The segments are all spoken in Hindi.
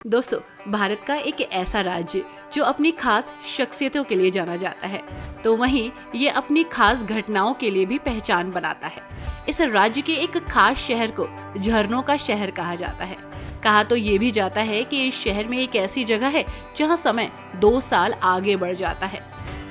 दोस्तों, भारत का एक ऐसा राज्य जो अपनी खास शख्सियतों के लिए जाना जाता है, तो वहीं ये अपनी खास घटनाओं के लिए भी पहचान बनाता है। इस राज्य के एक खास शहर को झरनों का शहर कहा जाता है। कहा तो ये भी जाता है कि इस शहर में एक ऐसी जगह है जहां समय 2 साल आगे बढ़ जाता है।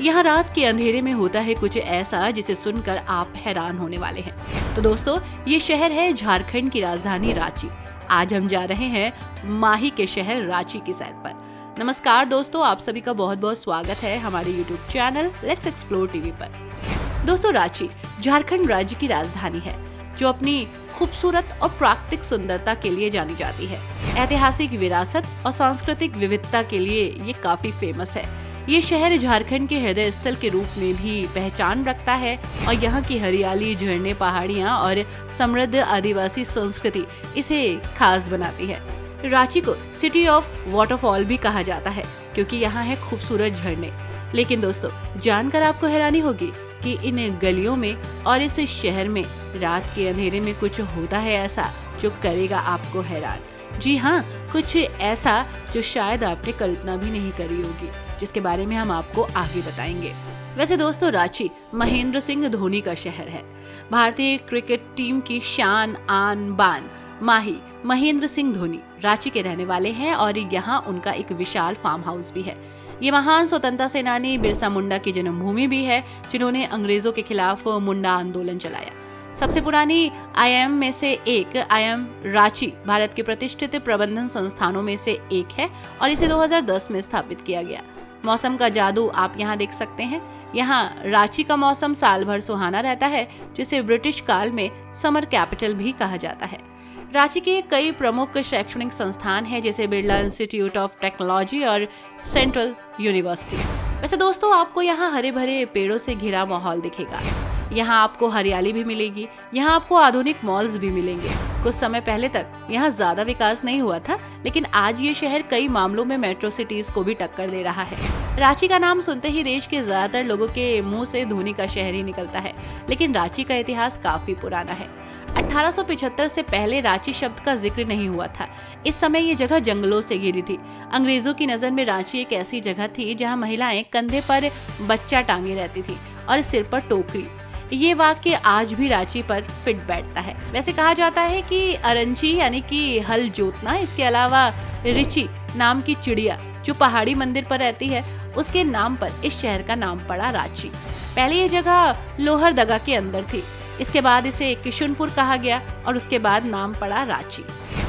यहाँ रात के अंधेरे में होता है कुछ ऐसा जिसे सुनकर आप हैरान होने वाले हैं। तो दोस्तों, ये शहर है झारखंड की राजधानी रांची। आज हम जा रहे हैं माही के शहर रांची की सैर पर। नमस्कार दोस्तों, आप सभी का बहुत बहुत स्वागत है हमारे YouTube channel let's explore TV पर। दोस्तों, रांची झारखंड राज्य की राजधानी है जो अपनी खूबसूरत और प्राकृतिक सुंदरता के लिए जानी जाती है। ऐतिहासिक विरासत और सांस्कृतिक विविधता के लिए ये काफी फेमस है। ये शहर झारखंड के हृदय स्थल के रूप में भी पहचान रखता है और यहाँ की हरियाली, झरने, पहाड़ियाँ और समृद्ध आदिवासी संस्कृति इसे खास बनाती है। रांची को सिटी ऑफ वाटरफॉल भी कहा जाता है क्योंकि यहाँ है खूबसूरत झरने। लेकिन दोस्तों, जानकर आपको हैरानी होगी कि इन गलियों में और इस शहर में रात के अंधेरे में कुछ होता है ऐसा जो करेगा आपको हैरान। जी हाँ, कुछ ऐसा जो शायद आपने कल्पना भी नहीं करी होगी, जिसके बारे में हम आपको आगे बताएंगे। वैसे दोस्तों, रांची महेंद्र सिंह धोनी का शहर है। भारतीय क्रिकेट टीम की शान, आन, बान माही महेंद्र सिंह धोनी रांची के रहने वाले हैं और यहाँ उनका एक विशाल फार्म हाउस भी है। ये महान स्वतंत्रता सेनानी बिरसा मुंडा की जन्मभूमि भी है, जिन्होंने अंग्रेजों के खिलाफ मुंडा आंदोलन चलाया। सबसे पुरानी IIM में से एक IIM रांची भारत के प्रतिष्ठित प्रबंधन संस्थानों में से एक है और इसे 2010 में स्थापित किया गया। मौसम का जादू आप यहाँ देख सकते हैं। यहाँ रांची का मौसम साल भर सुहाना रहता है, जिसे ब्रिटिश काल में समर कैपिटल भी कहा जाता है। रांची के कई प्रमुख शैक्षणिक संस्थान हैं, जैसे बिरला इंस्टीट्यूट ऑफ टेक्नोलॉजी और सेंट्रल यूनिवर्सिटी। वैसे दोस्तों, आपको यहाँ हरे भरे पेड़ों से घिरा माहौल दिखेगा। यहाँ आपको हरियाली भी मिलेगी। यहाँ आपको आधुनिक मॉल्स भी मिलेंगे। कुछ समय पहले तक यहाँ ज्यादा विकास नहीं हुआ था, लेकिन आज ये शहर कई मामलों में मेट्रो सिटीज को भी टक्कर दे रहा है। रांची का नाम सुनते ही देश के ज्यादातर लोगों के मुंह से धोनी का शहर ही निकलता है, लेकिन रांची का इतिहास काफी पुराना है। 1875 से पहले रांची शब्द का जिक्र नहीं हुआ था। इस समय ये जगह जंगलों से घिरी थी। अंग्रेजों की नजर में रांची एक ऐसी जगह थी जहाँ महिलाएं कंधे पर बच्चा टांगे रहती थी और सिर पर टोकरी। ये वाक्य आज भी रांची पर फिट बैठता है। वैसे कहा जाता है कि अरंची यानी कि हल जोतना, इसके अलावा रिची नाम की चिड़िया जो पहाड़ी मंदिर पर रहती है, उसके नाम पर इस शहर का नाम पड़ा रांची। पहले ये जगह लोहरदगा के अंदर थी, इसके बाद इसे किशुनपुर कहा गया और उसके बाद नाम पड़ा रांची।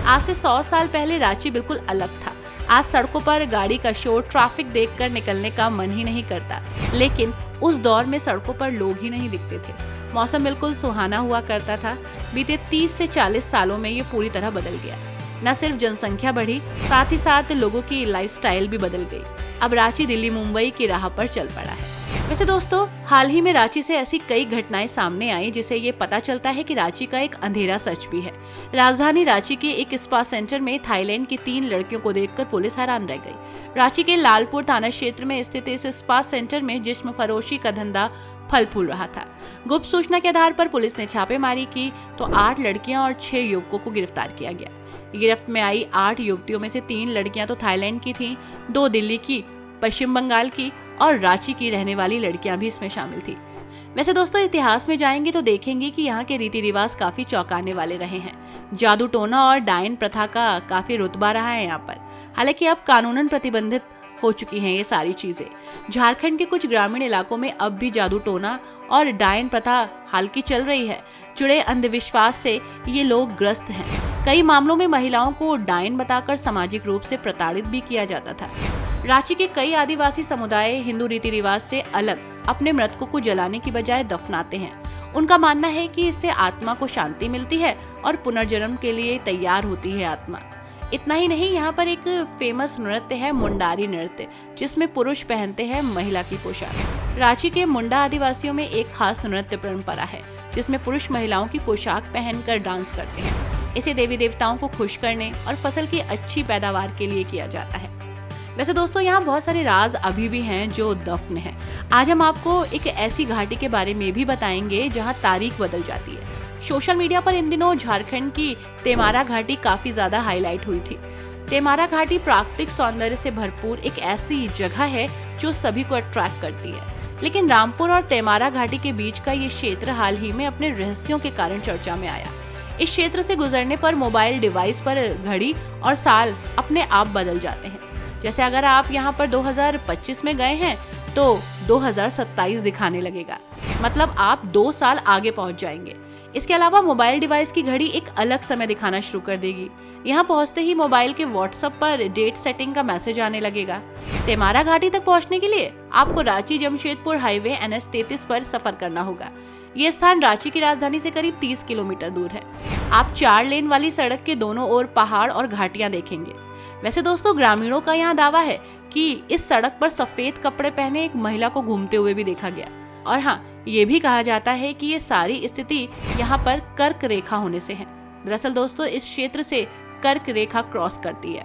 आज से 100 साल पहले रांची बिल्कुल अलग था। आज सड़कों पर गाड़ी का शोर, ट्रैफिक देखकर निकलने का मन ही नहीं करता, लेकिन उस दौर में सड़कों पर लोग ही नहीं दिखते थे। मौसम बिल्कुल सुहाना हुआ करता था। बीते 30 से 40 सालों में ये पूरी तरह बदल गया। न सिर्फ जनसंख्या बढ़ी, साथ ही साथ लोगों की लाइफस्टाइल भी बदल गई। अब रांची दिल्ली, मुंबई की राह पर चल पड़ा है। वैसे दोस्तों, हाल ही में रांची से ऐसी कई घटनाएं सामने आई जिससे ये पता चलता है कि रांची का एक अंधेरा सच भी है। राजधानी रांची के एक स्पा सेंटर में थाईलैंड की 3 लड़कियों को देखकर पुलिस हैरान रह गई। रांची के लालपुर थाना क्षेत्र में स्थित इस स्पा सेंटर में जिस्म फरोशी का धंधा फल फूल रहा था। गुप्त सूचना के आधार पर पुलिस ने छापेमारी की तो 8 लड़कियां और 6 युवकों को गिरफ्तार किया गया। गिरफ्त में आई 8 युवतियों में से 3 लड़कियां तो थाईलैंड की थीं, 2 दिल्ली की, पश्चिम बंगाल की और रांची की रहने वाली लड़कियां भी इसमें शामिल थी। वैसे दोस्तों, इतिहास में जाएंगे तो देखेंगे कि यहाँ के रीति रिवाज काफी चौंकाने वाले रहे हैं। जादू टोना और डायन प्रथा का काफी रुतबा रहा है यहाँ पर। हालांकि अब कानूनन प्रतिबंधित हो चुकी हैं ये सारी चीजें। झारखंड के कुछ ग्रामीण इलाकों में अब भी जादू टोना और डायन प्रथा हालांकि चल रही है। जुड़े अंधविश्वास से ये लोग ग्रस्त हैं। कई मामलों में महिलाओं को डायन बताकर सामाजिक रूप से प्रताड़ित भी किया जाता था। रांची के कई आदिवासी समुदाय हिंदू रीति रिवाज से अलग अपने मृतकों को जलाने की बजाय दफनाते हैं। उनका मानना है कि इससे आत्मा को शांति मिलती है और पुनर्जन्म के लिए तैयार होती है आत्मा। इतना ही नहीं, यहाँ पर एक फेमस नृत्य है मुंडारी नृत्य, जिसमें पुरुष पहनते हैं महिला की पोशाक। रांची के मुंडा आदिवासियों में एक खास नृत्य परंपरा है जिसमें पुरुष महिलाओं की पोशाक पहनकर डांस करते हैं। इसे देवी देवताओं को खुश करने और फसल की अच्छी पैदावार के लिए किया जाता है। वैसे दोस्तों, यहाँ बहुत सारे राज अभी भी हैं जो दफन हैं। आज हम आपको एक ऐसी घाटी के बारे में भी बताएंगे जहाँ तारीख बदल जाती है। सोशल मीडिया पर इन दिनों झारखंड की तेमारा घाटी काफी ज्यादा हाईलाइट हुई थी। तेमारा घाटी प्राकृतिक सौंदर्य से भरपूर एक ऐसी जगह है जो सभी को अट्रैक्ट करती है। लेकिन रामपुर और तेमारा घाटी के बीच का ये क्षेत्र हाल ही में अपने रहस्यों के कारण चर्चा में आया। इस क्षेत्र से गुजरने पर मोबाइल डिवाइस पर घड़ी और साल अपने आप बदल जाते हैं। जैसे अगर आप यहाँ पर 2025 में गए हैं तो 2027 दिखाने लगेगा, मतलब आप 2 साल आगे पहुँच जाएंगे। इसके अलावा मोबाइल डिवाइस की घड़ी एक अलग समय दिखाना शुरू कर देगी। यहाँ पहुँचते ही मोबाइल के व्हाट्सएप पर डेट सेटिंग का मैसेज आने लगेगा। तेमारा घाटी तक पहुँचने के लिए आपको रांची जमशेदपुर हाईवे NH-33 पर सफर करना होगा। ये स्थान रांची की राजधानी से करीब 30 किलोमीटर दूर है। आप 4 लेन वाली सड़क के दोनों ओर पहाड़ और घाटियां देखेंगे। वैसे दोस्तों, ग्रामीणों का यहाँ दावा है कि इस सड़क पर सफेद कपड़े पहने एक महिला को घूमते हुए भी देखा गया। और हाँ, ये भी कहा जाता है कि ये सारी स्थिति यहाँ पर कर्क रेखा होने से है। दरअसल दोस्तों, इस क्षेत्र से कर्क रेखा क्रॉस करती है।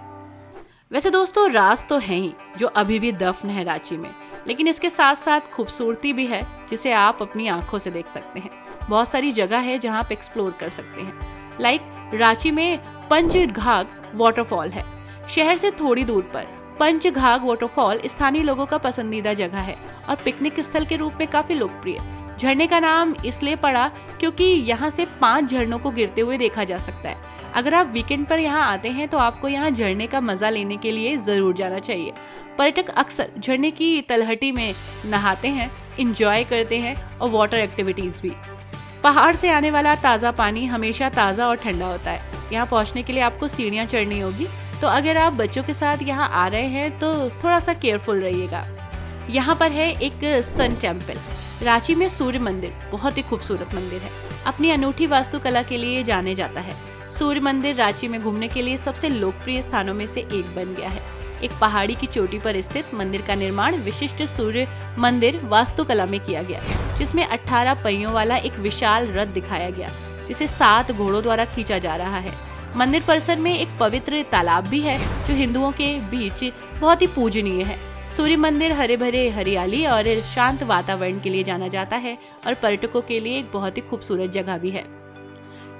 वैसे दोस्तों, राज तो है ही जो अभी भी दफन है रांची में, लेकिन इसके साथ साथ खूबसूरती भी है जिसे आप अपनी आंखों से देख सकते हैं। बहुत सारी जगह है जहां आप एक्सप्लोर कर सकते हैं। लाइक रांची में पंचघाघ वाटरफॉल है। शहर से थोड़ी दूर पर पंचघाघ वाटरफॉल स्थानीय लोगों का पसंदीदा जगह है और पिकनिक स्थल के रूप में काफी लोकप्रिय। झरने का नाम इसलिए पड़ा क्योंकि यहाँ से 5 झरनों को गिरते हुए देखा जा सकता है। अगर आप वीकेंड पर यहाँ आते हैं तो आपको यहाँ झरने का मजा लेने के लिए जरूर जाना चाहिए। पर्यटक अक्सर झरने की तलहटी में नहाते हैं, इंजॉय करते हैं और वाटर एक्टिविटीज भी। पहाड़ से आने वाला ताज़ा पानी हमेशा ताज़ा और ठंडा होता है। यहाँ पहुँचने के लिए आपको सीढ़ियाँ चढ़नी होगी, तो अगर आप बच्चों के साथ यहाँ आ रहे हैं तो थोड़ा सा केयरफुल रहिएगा। यहाँ पर है एक सन टेम्पल। रांची में सूर्य मंदिर बहुत ही खूबसूरत मंदिर है, अपनी अनूठी वास्तुकला के लिए जाने जाता है। सूर्य मंदिर रांची में घूमने के लिए सबसे लोकप्रिय स्थानों में से एक बन गया है। एक पहाड़ी की चोटी पर स्थित मंदिर का निर्माण विशिष्ट सूर्य मंदिर वास्तुकला में किया गया, जिसमें 18 पहियों वाला एक विशाल रथ दिखाया गया, जिसे 7 घोड़ों द्वारा खींचा जा रहा है। मंदिर परिसर में एक पवित्र तालाब भी है जो हिंदुओं के बीच बहुत ही पूजनीय है। सूर्य मंदिर हरे भरे हरियाली और शांत वातावरण के लिए जाना जाता है और पर्यटकों के लिए एक बहुत ही खूबसूरत जगह भी है।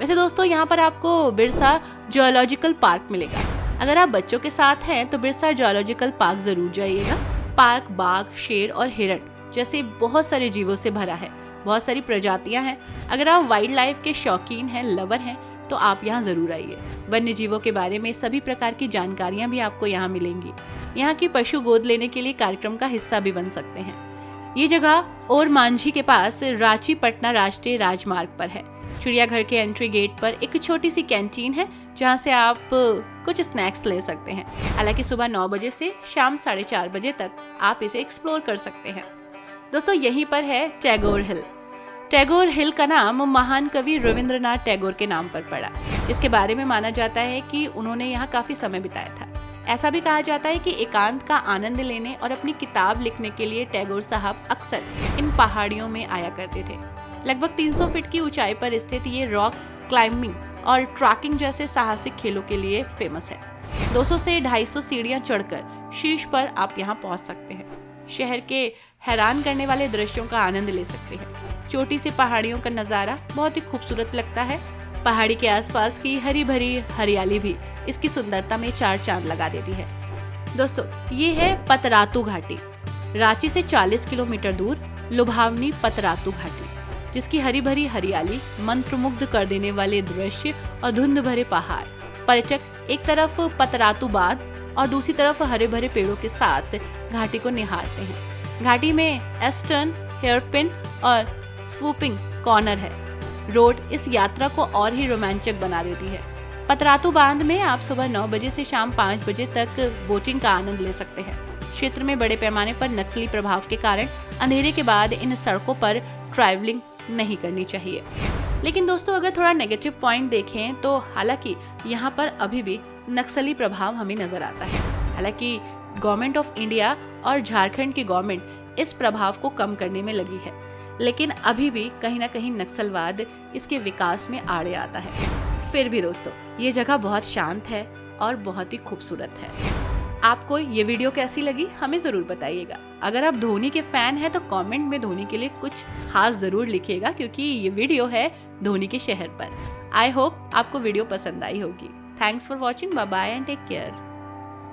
वैसे दोस्तों, यहाँ पर आपको बिरसा जूलॉजिकल पार्क मिलेगा। अगर आप बच्चों के साथ हैं तो बिरसा जूलॉजिकल पार्क जरूर जाइएगा। पार्क बाघ, शेर और हिरण जैसे बहुत सारे जीवों से भरा है। बहुत सारी प्रजातियां हैं। अगर आप वाइल्ड लाइफ के शौकीन हैं, लवर हैं, तो आप यहाँ जरूर आइए। वन्य जीवों के बारे में सभी प्रकार की जानकारियाँ भी आपको यहाँ मिलेंगी। यहाँ की पशु गोद लेने के लिए कार्यक्रम का हिस्सा भी बन सकते हैं। ये जगह और मांझी के पास रांची पटना राष्ट्रीय राजमार्ग पर है। चिड़ियाघर के एंट्री गेट पर एक छोटी सी कैंटीन है जहाँ से आप कुछ स्नैक्स ले सकते हैं। हालांकि सुबह 9 बजे से शाम 4:30 बजे तक आप इसे एक्सप्लोर कर सकते हैं। दोस्तों, यहीं पर है टैगोर हिल। टैगोर हिल का नाम महान कवि रविंद्रनाथ टैगोर के नाम पर पड़ा, जिसके बारे में माना जाता है कि उन्होंने यहाँ काफी समय बिताया था। ऐसा भी कहा जाता है कि एकांत का आनंद लेने और अपनी किताब लिखने के लिए टैगोर साहब अक्सर इन पहाड़ियों में आया करते थे। लगभग 300 फीट की ऊंचाई पर स्थित ये रॉक क्लाइंबिंग और ट्रैकिंग जैसे साहसिक खेलों के लिए फेमस है। 200 से 250 सीढ़ियां चढ़कर शीर्ष पर आप यहाँ पहुँच सकते हैं। शहर के हैरान करने वाले दृश्यों का आनंद ले सकते हैं। चोटी से पहाड़ियों का नजारा बहुत ही खूबसूरत लगता है। पहाड़ी के आसपास की हरी भरी हरियाली भी इसकी सुंदरता में 4 चांद लगा देती है। दोस्तों, ये है पतरातू घाटी। रांची से 40 किलोमीटर दूर लुभावनी पतरातू घाटी, जिसकी हरी भरी हरियाली, मंत्रमुग्ध कर देने वाले दृश्य और धुंध भरे पहाड़। पर्यटक एक तरफ पतरातू बांध और दूसरी तरफ हरे भरे पेड़ों के साथ घाटी को निहारते हैं। घाटी में एस्टर्न, हेयरपिन और स्वूपिंग कॉर्नर है। रोड इस यात्रा को और ही रोमांचक बना देती है। पतरातू बांध में आप सुबह 9 बजे से शाम 5 बजे तक बोटिंग का आनंद ले सकते हैं। क्षेत्र में बड़े पैमाने पर नक्सली प्रभाव के कारण अंधेरे के बाद इन सड़कों पर ट्रैवलिंग नहीं करनी चाहिए। लेकिन दोस्तों, अगर थोड़ा नेगेटिव पॉइंट देखें तो हालांकि यहाँ पर अभी भी नक्सली प्रभाव हमें नजर आता है। हालांकि गवर्नमेंट ऑफ इंडिया और झारखंड की गवर्नमेंट इस प्रभाव को कम करने में लगी है, लेकिन अभी भी कहीं ना कहीं नक्सलवाद इसके विकास में आड़े आता है। फिर भी दोस्तों, ये जगह बहुत शांत है और बहुत ही खूबसूरत है। आपको ये वीडियो कैसी लगी हमें जरूर बताइएगा। अगर आप धोनी के फैन हैं तो कमेंट में धोनी के लिए कुछ खास जरूर लिखिएगा, क्योंकि ये वीडियो है धोनी के शहर पर। आई होप आपको वीडियो पसंद आई होगी। Thanks for watching. Bye bye and take care.